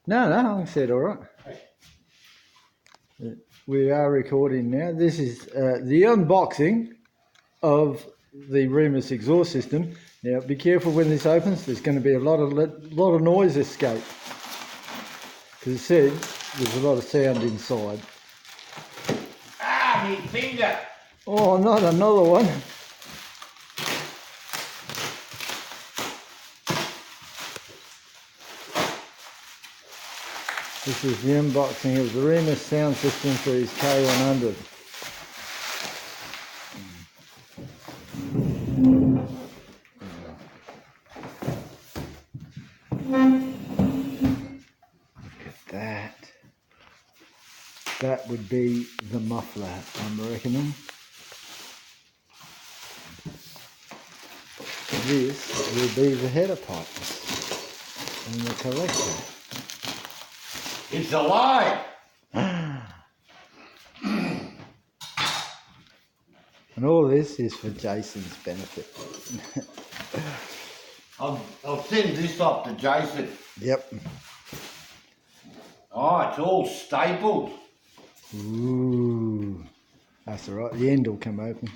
No, I said all right. We are recording now. This is the unboxing of the REMUS exhaust system. Now, be careful when this opens. There's going to be a lot of noise escape because it said there's a lot of sound inside. Ah, my finger! Oh, not another one. This is the unboxing of the REMUS sound system for his K100. Look at that. That would be the muffler, I'm reckoning. This will be the header pipes and the collector. It's alive! And all this is for Jason's benefit. I'll send this off to Jason. Yep. Oh, it's all stapled. Ooh. That's all right. The end will come open.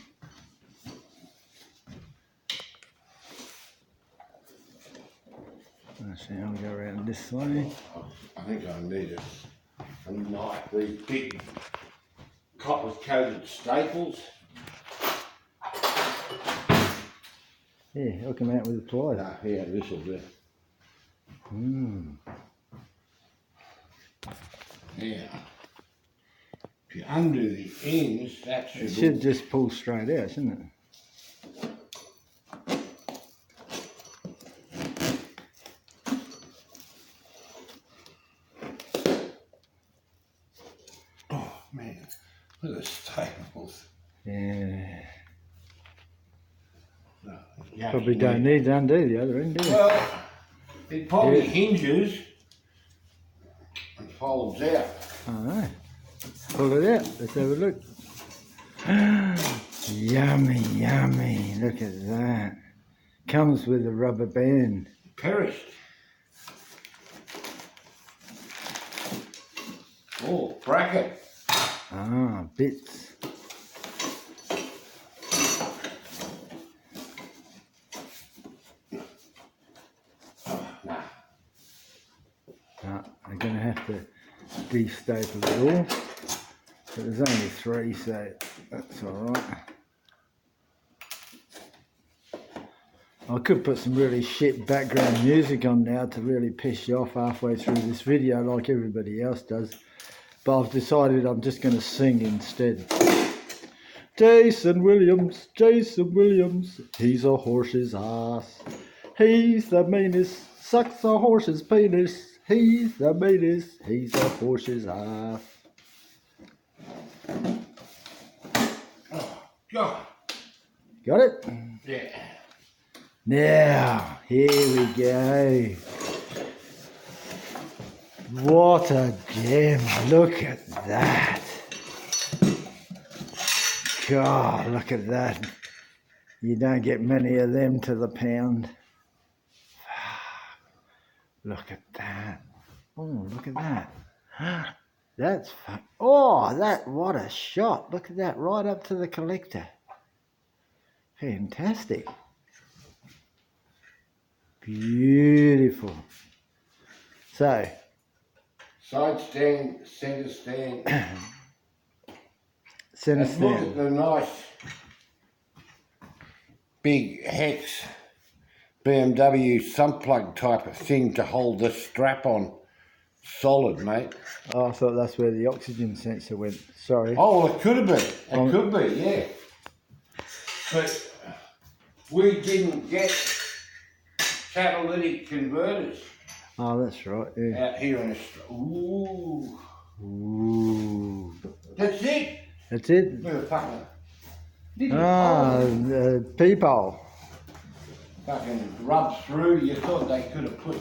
Actually, I'll go around this way. I think I need a knife. These big copper coated staples. Yeah, I'll come out with a pliers. Yeah, this will do. Yeah. If you undo the ends, that should. It should just pull straight out, shouldn't it? Oh man, look at the staples. Yeah. No, Probably don't need to undo the other end, do you? Well, it probably hinges and folds out. Alright. Pull it out. Let's have a look. Yummy, yummy. Look at that. Comes with a rubber band. Perished. Oh, bracket. Ah, bits. I'm going to have to de-staple it all. But there's only 3, so that's alright. I could put some really shit background music on now to really piss you off halfway through this video like everybody else does. But I've decided I'm just going to sing instead. Jason Williams, he's a horse's ass. He's the meanest, sucks a horse's penis. He's the meanest, he's a horse's ass. Oh, God. Got it? Yeah. Now, here we go. What a gem. Look at that. God, look at that. You don't get many of them to the pound. Look at that. Oh, look at that. That's fun. Oh, what a shot. Look at that, right up to the collector. Fantastic. Beautiful. So. Side stand, centre stand. Centre and look at stand. the nice big hex BMW sump plug type of thing to hold the strap on solid, mate. Oh, I thought that's where the oxygen sensor went. Sorry. Oh, well, it could have been. It could be, yeah. But we didn't get catalytic converters. Oh, that's right, yeah. Out here in Australia. Ooh. Ooh. That's it. That's it? Look at the fucking... peephole. Fucking rubbed through. You thought they could have put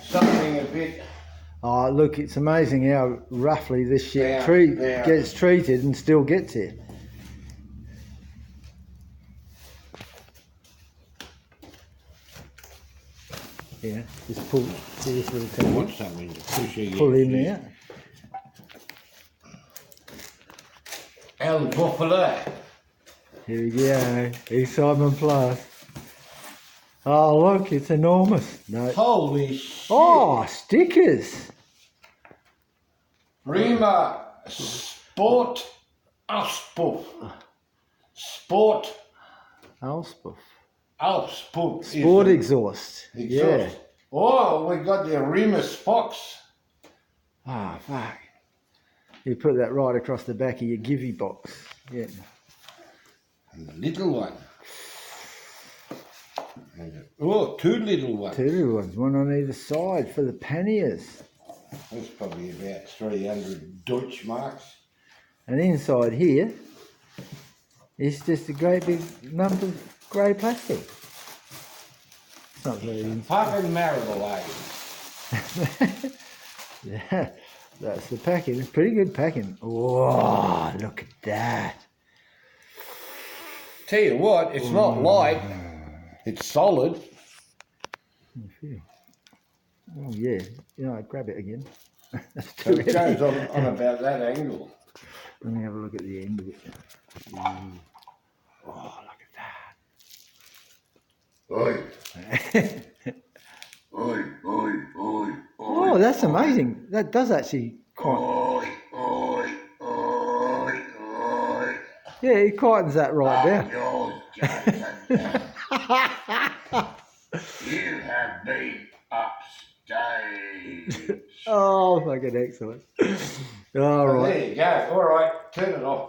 something a bit... Oh, look, it's amazing how roughly this shit gets treated and still gets it. Yeah, just pull this little I tab. want something to push you. Pull him out. El Buffalo. Here we go. Excitement Plus. Oh, look, it's enormous. No. Holy shit. Oh, stickers. Rema Sport Auspuff. Sport Auspuff. Auspuff. Sport exhaust. Yeah. Oh, we got the Remus Fox. Oh, fuck. You put that right across the back of your Givey box. Yeah. And the little one. Oh, two little ones. Two little ones, one on either side for the panniers. That's probably about 300 Deutsch marks. And inside here is just a great big lump of grey plastic. It's not very Fucking Maribel, Yeah, that's the packing. It's pretty good packing. Whoa, look at that. Tell you what, it's not light, it's solid. Oh yeah, you know, grab it again. So it goes on about that angle. Let me have a look at the end of it. Oh, look at that. Oi. Oi, oi, oi, oi. Oh, that's amazing. That does actually quite... Oi, oi, oi, oi. Yeah, it quietens that right down. Yours, Jason. You have been upstage. Oh, fucking excellent. All right. There you go. All right, turn it off.